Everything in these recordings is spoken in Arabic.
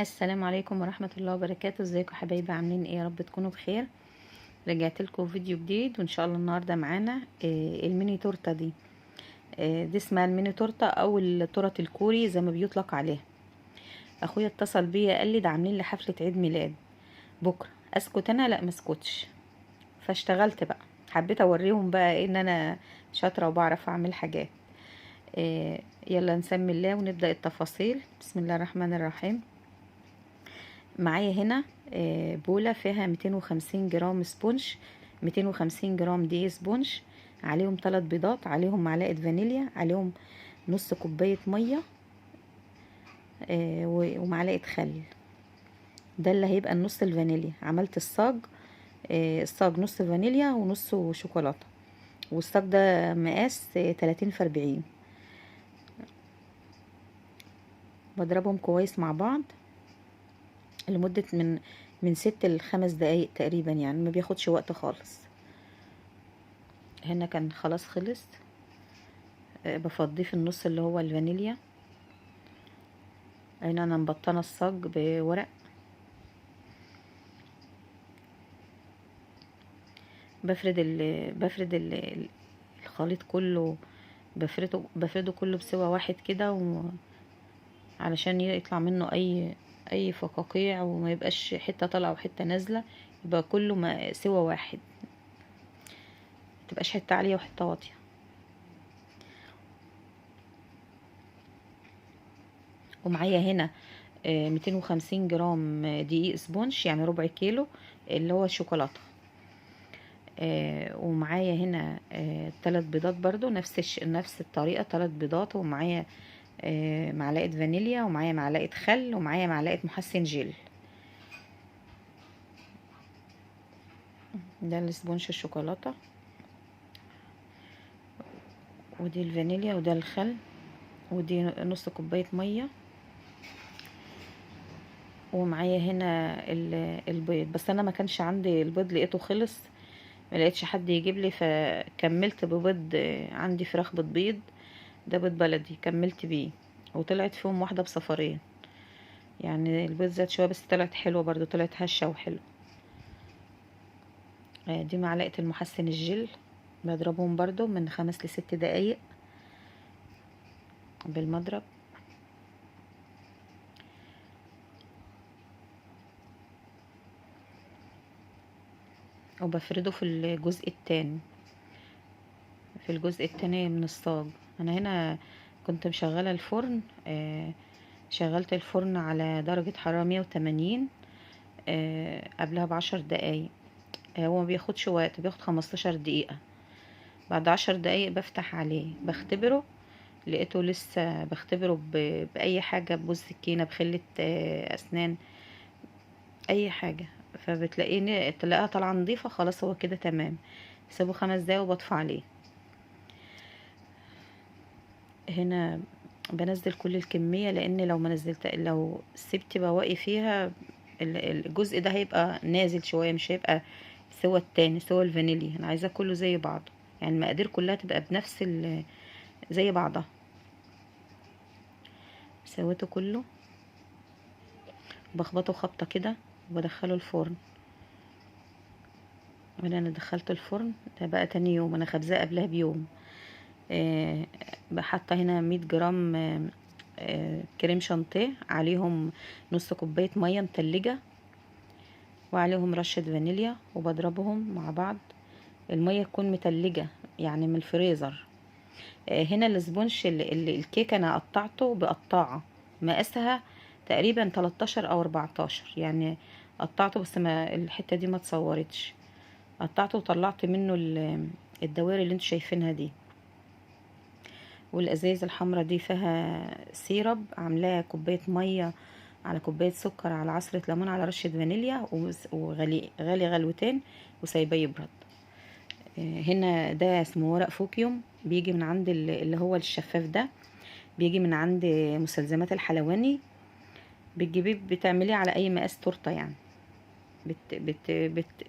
السلام عليكم ورحمة الله وبركاته. ازيكم يا حبايبي؟ عاملين ايه؟ يا رب تكونوا بخير. رجعت لكم فيديو جديد، وان شاء الله النهارده معانا الميني تورته دي. دي اسمها الميني تورته او التورت الكوري زي ما بيطلق عليها. اخويا اتصل بيا قال لي ده عاملين لي حفلة عيد ميلاد بكره. اسكت انا؟ لا مسكتش. فاشتغلت بقى، حبيت اوريهم بقى إيه ان انا شاطره وبعرف اعمل حاجات. يلا نسمي الله ونبدأ التفاصيل. بسم الله الرحمن الرحيم. معايا هنا بولة فيها 250 جرام سبونج، 250 جرام دقيق سبونج، عليهم 3 بيضات، عليهم معلقة فانيليا، عليهم نص كوباية مية، ومعلقة خل. ده اللي هيبقى النص الفانيليا. عملت الصاج، الصاج نص فانيليا ونص شوكولاتة، والصاج ده مقاس 30 في 40. بضربهم كويس مع بعض لمدة من 6 ل5 دقايق تقريبا، يعني ما بياخدش وقت خالص. هنا كان خلاص خلص. بفضيه في النص اللي هو الفانيليا. هنا انا مبطنه الصاج بورق. بفرد الخليط كله، بفرده كله بسوى واحد كده، علشان يطلع منه اي فقاقيع، وما يبقاش حته طالعه وحته نازله، يبقى كله سوى واحد، متبقاش حته عاليه وحته واطيه. ومعايا هنا 250 جرام دقيق سبونج، يعني ربع كيلو، اللي هو الشوكولاته. ومعايا هنا 3 بيضات برضو، نفس الطريقة، 3 بيضات. ومعايا معلقة فانيليا، ومعايا معلقة خل، ومعايا معلقة محسن جل. ده الاسبونج الشوكولاتة، ودي الفانيليا، وده الخل، ودي نص كوباية مية. ومعايا هنا البيض، بس انا ما كانش عندي البيض، لقيته خلص، ما لقيتش حد يجيب لي، فكملت ببيض. عندي فراخ بتبيض، ده بيض بلدي، كملت بيه، وطلعت فيهم واحدة بصفرين. يعني البيض زاد شويه بس طلعت حلوه برضو، طلعت هشه وحلوه. دي معلقه المحسن الجل، بضربهم برضو من 5 ل6 دقايق بالمضرب. وبفرده في الجزء التاني، من الصاج. انا هنا كنت مشغله الفرن، شغلت الفرن على درجه حراره 180 قبلها ب10 دقايق. هو ما بياخدش وقت، بياخد 15 دقيقه. بعد 10 دقايق بفتح عليه بختبره، لقيته لسه. بختبره بأي حاجة، ببوز سكينة، بخلة أسنان، أي حاجة. تلاقيها طالعة نظيفة، خلاص هو كده تمام. سيبه 5 دقايق وبطفي عليه. هنا بنزل كل الكمية، لأن لو سبت بواقي فيها، الجزء ده هيبقى نازل شوية، مش هيبقى سوى التاني، سوى الفانيليا. أنا عايزة كله زي بعضه، يعني المقادير كلها تبقى بنفس زي بعضها. سويته كله، بخبطه خبطة كده، وبدخله الفرن. انا دخلته الفرن. ده بقى تاني يوم، انا خبزاه قبلها بيوم. بحط هنا 100 جرام كريم شانتيه، عليهم نص كوباية مية متلجة، وعليهم رشة فانيليا، وبضربهم مع بعض. المية تكون متلجة، يعني من الفريزر. هنا الاسبونج الكيك انا قطعته بقطاعة مقاسها تقريبا 13 او 14، يعني قطعته، بس ما الحتة دي ما تصورتش. قطعته وطلعت منه الدوائر اللي انتوا شايفينها دي. والازايز الحمراء دي فيها سيرب، عاملاه كوبايه ميه على كوبايه سكر على عصره ليمون على رشه فانيليا، وغلي غالي غلوتين، وسايباه يبرد. هنا ده اسمه ورق فوكيوم، بيجي من عند اللي هو الشفاف ده، بيجي من عند مستلزمات الحلواني. بتجيبيه بتعمليه على اي مقاس تورته، يعني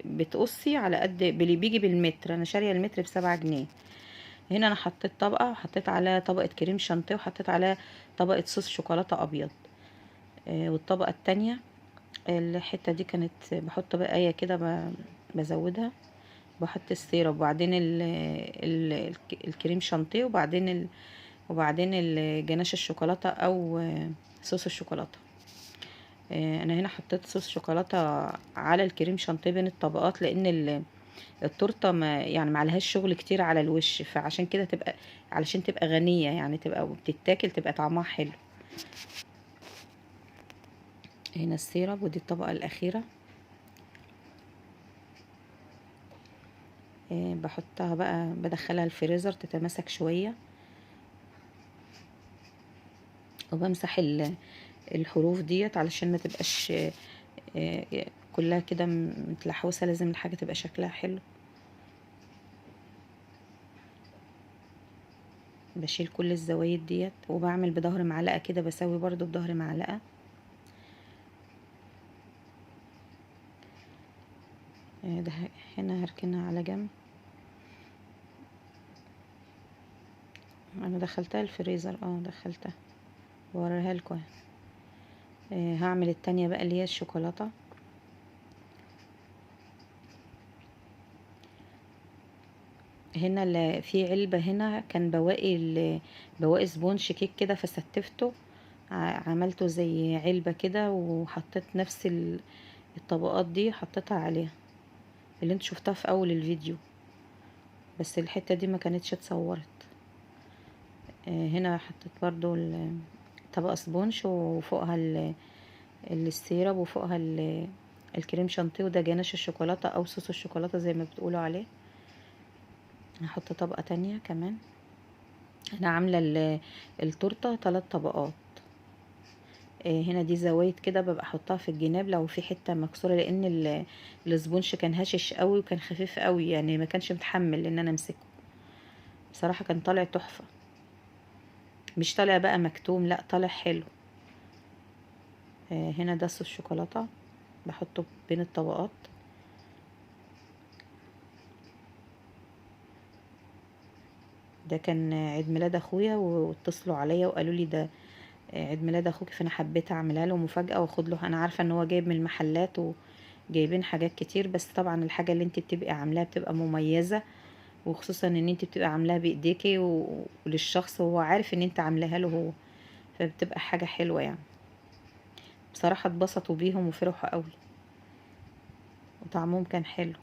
بتقصي على قد اللي بيجي بالمتر. انا شاريه المتر ب7 جنيه. هنا انا حطيت طبقه، وحطيت عليها طبقه كريم شانتيه، وحطيت عليها طبقه صوص شوكولاته ابيض. والطبقة التانية الحتة دي كانت بحط بقايا كده بزودها، بحط السيرب وبعدين الكريم شانتيه وبعدين الجناش الشوكولاتة او صوص الشوكولاتة. انا هنا حطيت صوص شوكولاتة على الكريم شانتيه بين الطبقات، لان التورته ما يعني معلهاش شغل كتير على الوش، فعشان كده علشان تبقى غنية يعني، تبقى بتتاكل تبقى طعمها حلو. هنا السيرب ودي الطبقة الأخيرة. بحطها بقى بدخلها الفريزر تتماسك شوية، وبمسح الحروف ديت علشان ما تبقاش كلها كده متلحوسة، لازم الحاجة تبقى شكلها حلو. بشيل كل الزوايد ديت وبعمل بظهر معلقة كده، بسوي برضو بظهر معلقة. ده هنا هركنها على جنب. انا دخلتها الفريزر، دخلتها ووريها لكم. هعمل التانية بقى اللي هي الشوكولاتة. هنا في علبة هنا كان بواقي سبونج كيك كده، فستفته عملته زي علبة كده، وحطيت نفس الطبقات دي حطيتها عليها اللي انت شفتها في اول الفيديو، بس الحتة دي ما كانتش اتصورت. هنا حطيت برضو طبقة سبونج وفوقها السيرب، وفوقها الكريم شانتيه، وده جناش الشوكولاتة او صوص الشوكولاتة زي ما بتقولوا عليه. هحط طبقة تانية كمان. انا عاملة التورتة 3 طبقات. هنا دي زوايد كده ببقى احطها في الجناب لو في حتة مكسورة، لان السبونج كان هشش قوي وكان خفيف قوي يعني، ما كانش متحمل ان انا امسكه. بصراحة كان طالع تحفة، مش طالع بقى مكتوم، لا طالع حلو. هنا ده صوص الشوكولاتة بحطه بين الطبقات. ده كان عيد ميلاد اخويا واتصلوا عليا وقالوا لي ده عيد ميلاد اخوك، فانا حبيت اعملها له مفاجأة واخد له. انا عارفة ان هو جايب من المحلات وجايبين حاجات كتير، بس طبعا الحاجة اللي انت بتبقي عاملاها بتبقى مميزة، وخصوصا ان انت بتبقى عاملاها بايديكي وللشخص وهو عارف ان انت عاملاها له هو، فبتبقى حاجة حلوة يعني. بصراحة اتبسطوا بيهم وفرحوا قوي، وطعمهم كان حلو.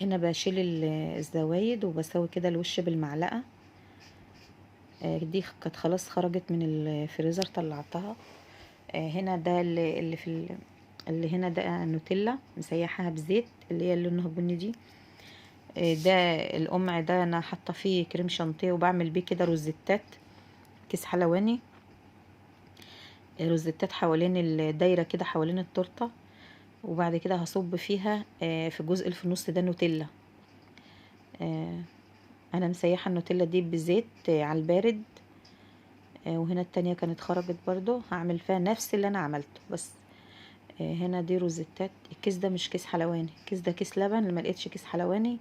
هنا بشيل الزوايد وبسوي كده الوش بالمعلقة. دي كانت خلاص خرجت من الفريزر طلعتها. هنا ده اللي هنا ده نوتيلا مسيحاها بزيت، اللي هي لونها بني دي. ده القمع ده انا حاطه فيه كريم شانتيه وبعمل بيه كده روزيتات، كيس حلواني روزيتات حوالين الدايره كده حوالين التورته، وبعد كده هصب فيها في الجزء اللي في النص ده نوتيلا. انا مسيحه النوتيلا دي بزيت على البارد. وهنا التانية كانت خرجت برضو، هعمل فيها نفس اللي انا عملته بس. هنا دي روزيتات. الكيس ده مش كيس حلواني، الكيس ده كيس لبن، لما لقيتش كيس حلواني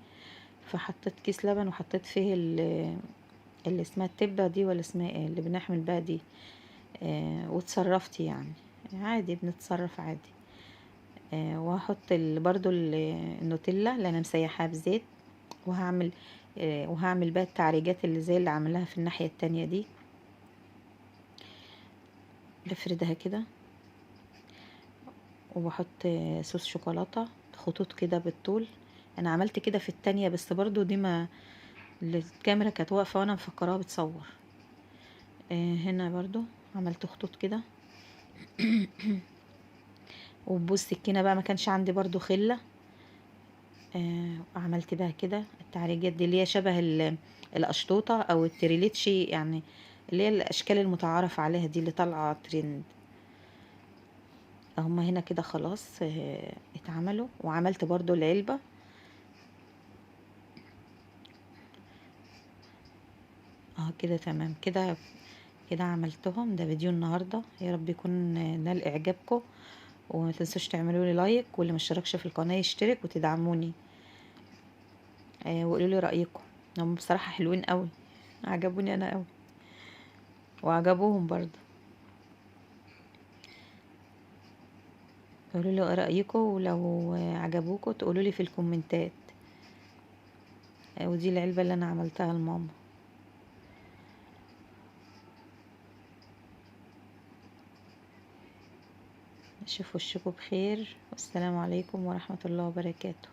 فحطيت كيس لبن وحطيت فيه اللي اسمها التبة دي، ولا اسمها ايه اللي بنحمل بقى دي. وتصرفت يعني عادي، بنتصرف عادي. وهحط برضو النوتيلا اللي انا مسيحاها بزيت، وهعمل بقى التعريجات اللي زي اللي عملها في الناحية التانية دي. بفردها كده وبحط صوص شوكولاتة خطوط كده بالطول. انا عملت كده في التانية، بس برضو دي ما الكاميرا كانت واقفة وانا مفكراها بتصور. هنا برضو عملت خطوط كده وبوز سكينة بقى، ما كانش عندي برضو خلة. عملت بقى كده التعريجات دي اللي هي شبه القشطوطة او التريليتشي يعني، اللي هي الاشكال المتعارف عليها دي اللي طالعة ترند. هما هنا كده خلاص اتعملوا. وعملت برضو العلبة. كده تمام كده. كده عملتهم. ده فيديو النهاردة، يا رب يكون نال اعجابكم، وما تنسوش تعملوا لي لايك، واللي مشتركش في القناة يشترك وتدعموني. وقولوا لي رأيكم. هم بصراحة حلوين قوي، عجبوني انا قوي وعجبوهم برضو. قولوا لي ايه رايكم، ولو عجبوكم تقولوا لي في الكومنتات. ودي العلبه اللي انا عملتها لماما. اشوف وشكم بخير، والسلام عليكم ورحمه الله وبركاته.